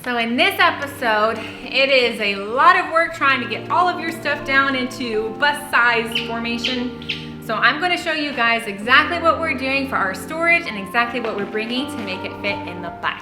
So in this episode, it is a lot of work trying to get all of your stuff down into bus size formation. So I'm going to show you guys exactly what we're doing for our storage and exactly what we're bringing to make it fit in the bus.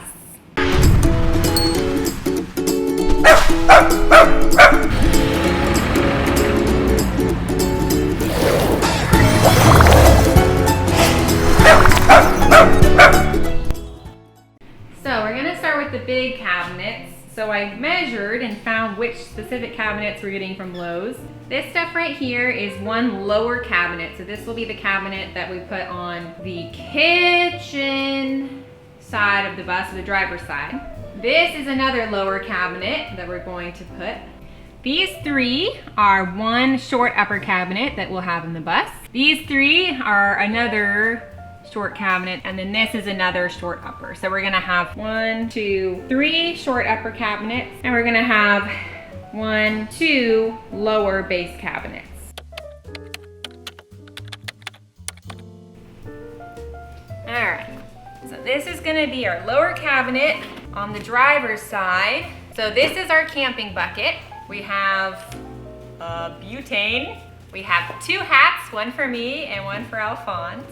So we're gonna start with the big cabinets. So I measured and found which specific cabinets we're getting from Lowe's. This stuff right here is one lower cabinet. So this will be the cabinet that we put on the kitchen side of the bus, the driver's side. This is another lower cabinet that we're going to put. These three are one short upper cabinet that we'll have in the bus. These three are another short cabinet, and then this is another short upper. So we're gonna have 1, 2, 3 short upper cabinets, and we're gonna have 1, 2 lower base cabinets. All right, so this is gonna be our lower cabinet on the driver's side. So this is our camping bucket. We have butane. We have 2 hats, one for me and one for Alphonse.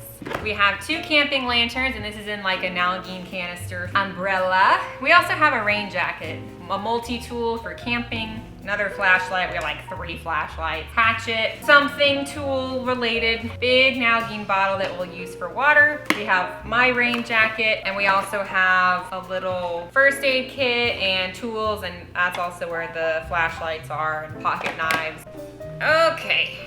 We have 2 camping lanterns, and this is in like a Nalgene canister umbrella. We also have a rain jacket, a multi-tool for camping, another flashlight. We have like 3 flashlights, hatchet, something tool related, big Nalgene bottle that we'll use for water. We have my rain jacket, and we also have a little first aid kit and tools, and that's also where the flashlights are and pocket knives. Okay.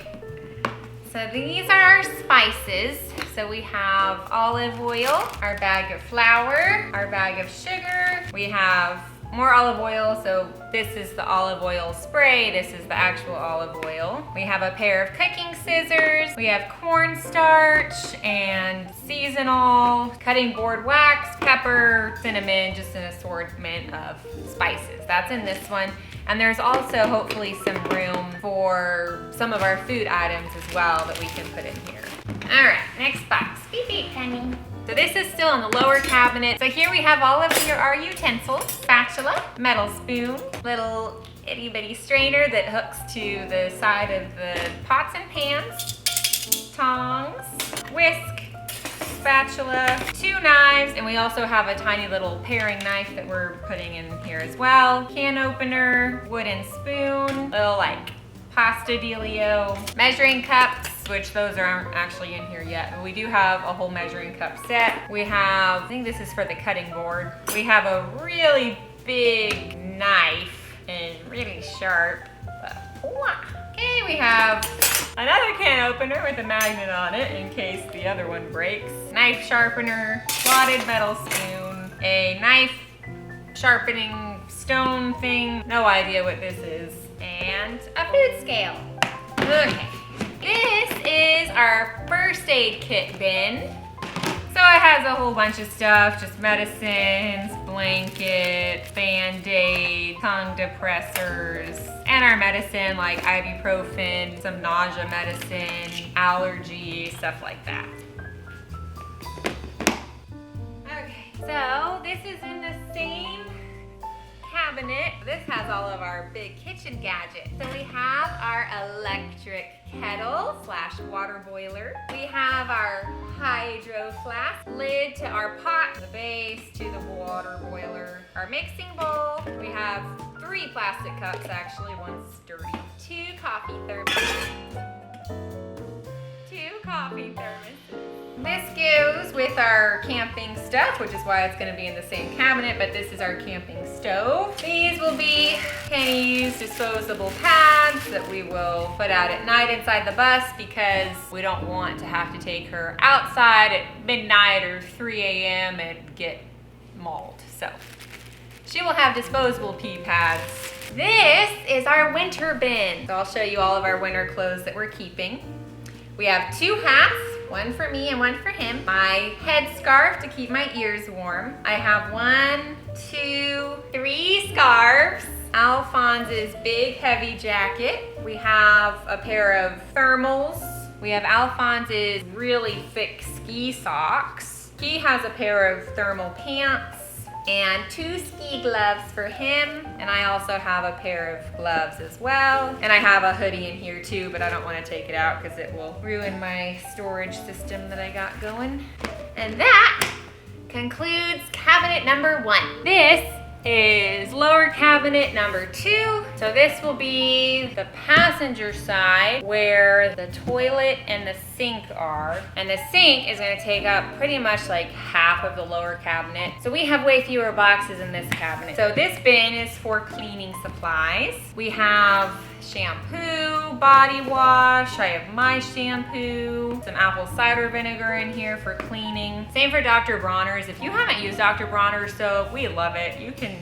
So these are our spices. So we have olive oil, our bag of flour, our bag of sugar. We have more olive oil, so this is the olive oil spray. This is the actual olive oil. We have a pair of cooking scissors. We have cornstarch and seasonal cutting board wax, pepper, cinnamon, just an assortment of spices. That's in this one. And there's also hopefully some room for some of our food items as well that we can put in here. All right, next box. Beep beep, honey. So this is still in the lower cabinet. So here we have all of our utensils: spatula, metal spoon, little itty bitty strainer that hooks to the side of the pots and pans, tongs, whisk, spatula, 2 knives, and we also have a tiny little paring knife that we're putting in here as well. Can opener, wooden spoon, little like pasta dealio, measuring cups, which those aren't actually in here yet, but we do have a whole measuring cup set. We have, I think this is for the cutting board. We have a really big knife and really sharp. Okay, we have another can opener with a magnet on it in case the other one breaks. Knife sharpener, slotted metal spoon, a knife sharpening stone thing, no idea what this is, and a food scale. Okay, this is our first aid kit bin. So it has a whole bunch of stuff, just medicines, blankets, Band-Aid, tongue depressors, and our medicine like ibuprofen, some nausea medicine, allergy, stuff like that. Okay, so this is in the same cabinet. This has all of our big kitchen gadgets. So we have our electric kettle / water boiler. We have our hydro flask, lid to our pot, the base to the water boiler, our mixing bowl. We have 3 plastic cups actually, one's dirty. 2 coffee thermoses. 2 coffee thermoses. This goes with our camping stuff, which is why it's going to be in the same cabinet, but this is our camping stove. These will be Kenny's disposable pads that we will put out at night inside the bus because we don't want to have to take her outside at midnight or 3 a.m. and get mauled. So she will have disposable pee pads. This is our winter bin. So I'll show you all of our winter clothes that we're keeping. We have 2 hats, one for me and one for him. My head scarf to keep my ears warm. I have 1, 2, 3 scarves. Alphonse's big heavy jacket. We have a pair of thermals. We have Alphonse's really thick ski socks. He has a pair of thermal pants. and 2 ski gloves for him. And I also have a pair of gloves as well. And I have a hoodie in here too, but I don't want to take it out because it will ruin my storage system that I got going. And that concludes cabinet number 1. This is lower cabinet number 2. So this will be the passenger side where the toilet and the sink are. And the sink is going to take up pretty much like half of the lower cabinet. So we have way fewer boxes in this cabinet. So this bin is for cleaning supplies. We have shampoo, body wash, I have my shampoo, some apple cider vinegar in here for cleaning. Same for Dr. Bronner's. If you haven't used Dr. Bronner's soap, we love it. You can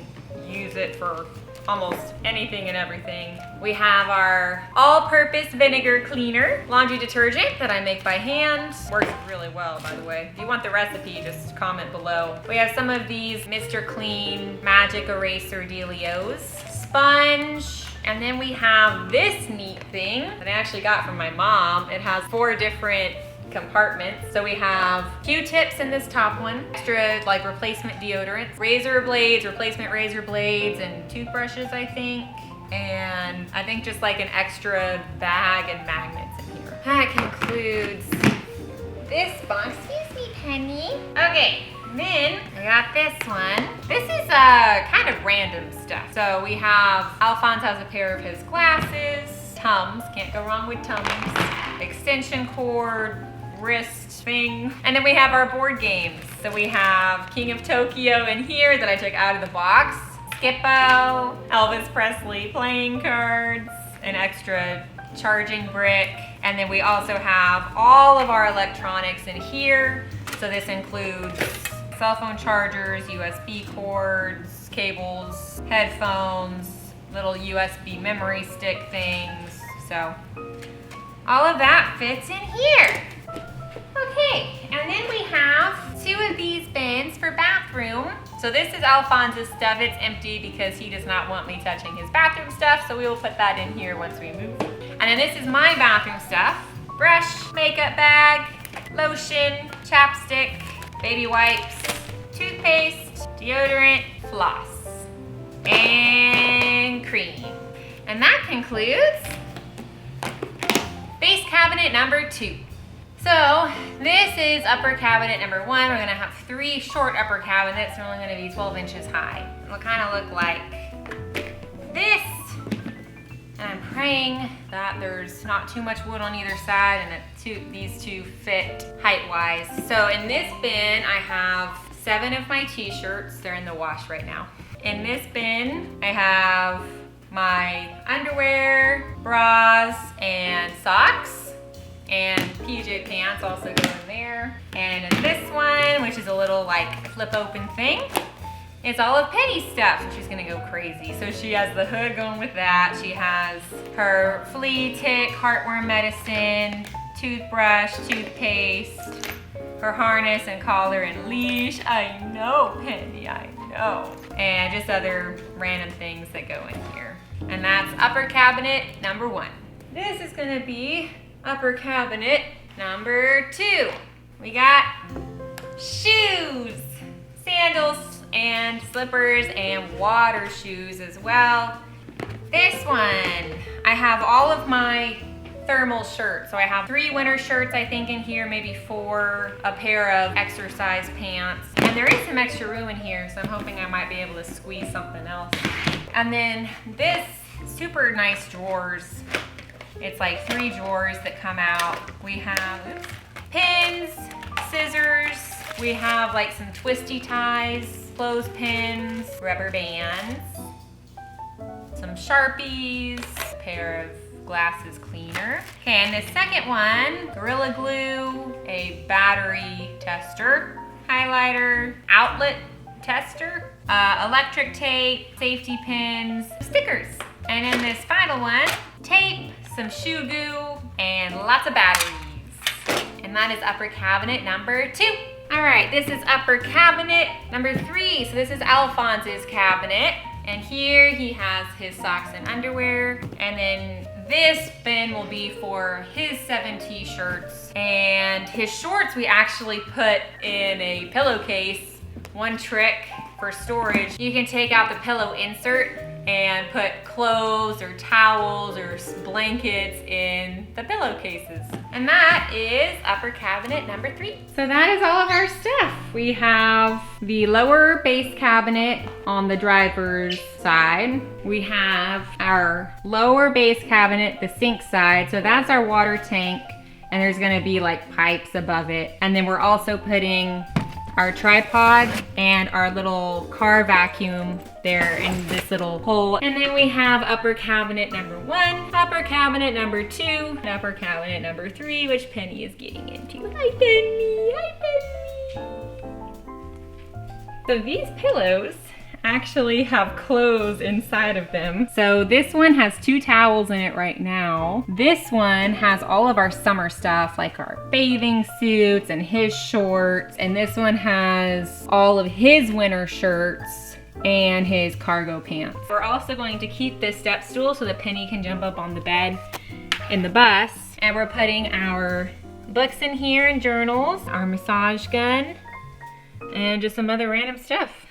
use it for almost anything and everything. We have our all-purpose vinegar cleaner, laundry detergent that I make by hand. Works really well, by the way. If you want the recipe, just comment below. We have some of these Mr. Clean Magic Eraser Dealios, sponge, and then we have this neat thing that I actually got from my mom. It has 4 different compartments. So we have Q-tips in this top one, extra like replacement deodorants, razor blades, replacement razor blades, and toothbrushes, I think. And I think just like an extra bag and magnets in here. That concludes this box. Excuse me, Penny. Okay. Then I got this one. This is kind of random stuff. So we have, Alphonse has a pair of his glasses, Tums, can't go wrong with Tums, extension cord, wrist thing. And then we have our board games. So we have King of Tokyo in here that I took out of the box, Skippo, Elvis Presley playing cards, an extra charging brick. And then we also have all of our electronics in here. So this includes cell phone chargers, USB cords, cables, headphones, little USB memory stick things. So all of that fits in here. Okay, and then we have 2 of these bins for bathroom. So this is Alphonse's stuff. It's empty because he does not want me touching his bathroom stuff. So we will put that in here once we move. And then this is my bathroom stuff. Brush, makeup bag, lotion, chapstick, baby wipes, toothpaste, deodorant, floss, and cream. And that concludes base cabinet number 2. So this is upper cabinet number 1. We're gonna have 3 short upper cabinets. They're only gonna be 12 inches high. It'll kind of look like this. And I'm praying that there's not too much wood on either side and that these two fit height-wise. So in this bin, I have 7 of my t-shirts. They're in the wash right now. In this bin, I have my underwear, bras, and socks, and PJ pants also go in there. And in this one, which is a little like flip open thing, it's all of Penny's stuff, and she's gonna go crazy. So she has the hood going with that. She has her flea, tick, heartworm medicine, toothbrush, toothpaste, her harness and collar and leash. I know, Penny, I know. And just other random things that go in here. And that's upper cabinet number 1. This is gonna be upper cabinet number 2. We got shoes, sandals, and slippers and water shoes as well. This one, I have all of my thermal shirts. So I have 3 winter shirts, I think, in here, maybe 4, a pair of exercise pants. And there is some extra room in here, so I'm hoping I might be able to squeeze something else. And then this super nice drawers. It's like 3 drawers that come out. We have pins, scissors, we have like some twisty ties, clothespins, rubber bands, some Sharpies, a pair of glasses cleaner. Okay, and the second one, Gorilla Glue, a battery tester, highlighter, outlet tester, electric tape, safety pins, stickers. And in this final one, tape, some shoe glue, and lots of batteries. And that is upper cabinet number 2. All right, this is upper cabinet number 3. So this is Alphonse's cabinet. And here he has his socks and underwear. And then this bin will be for his 7 t-shirts. And his shorts we actually put in a pillowcase. One trick for storage, you can take out the pillow insert and put clothes or towels or blankets in the pillowcases. And that is upper cabinet number 3. So that is all of our stuff. We have the lower base cabinet on the driver's side. We have our lower base cabinet, the sink side. So that's our water tank, and there's gonna be like pipes above it. And then we're also putting our tripod and our little car vacuum there in this little hole. And then we have upper cabinet number 1, upper cabinet number 2, and upper cabinet number 3, which Penny is getting into. Hi, Penny. Hi, Penny. So these pillows actually have clothes inside of them. So this one has 2 towels in it right now. This one has all of our summer stuff, like our bathing suits and his shorts. And this one has all of his winter shirts and his cargo pants. We're also going to keep this step stool so that Penny can jump up on the bed in the bus. And we're putting our books in here and journals, our massage gun, and just some other random stuff.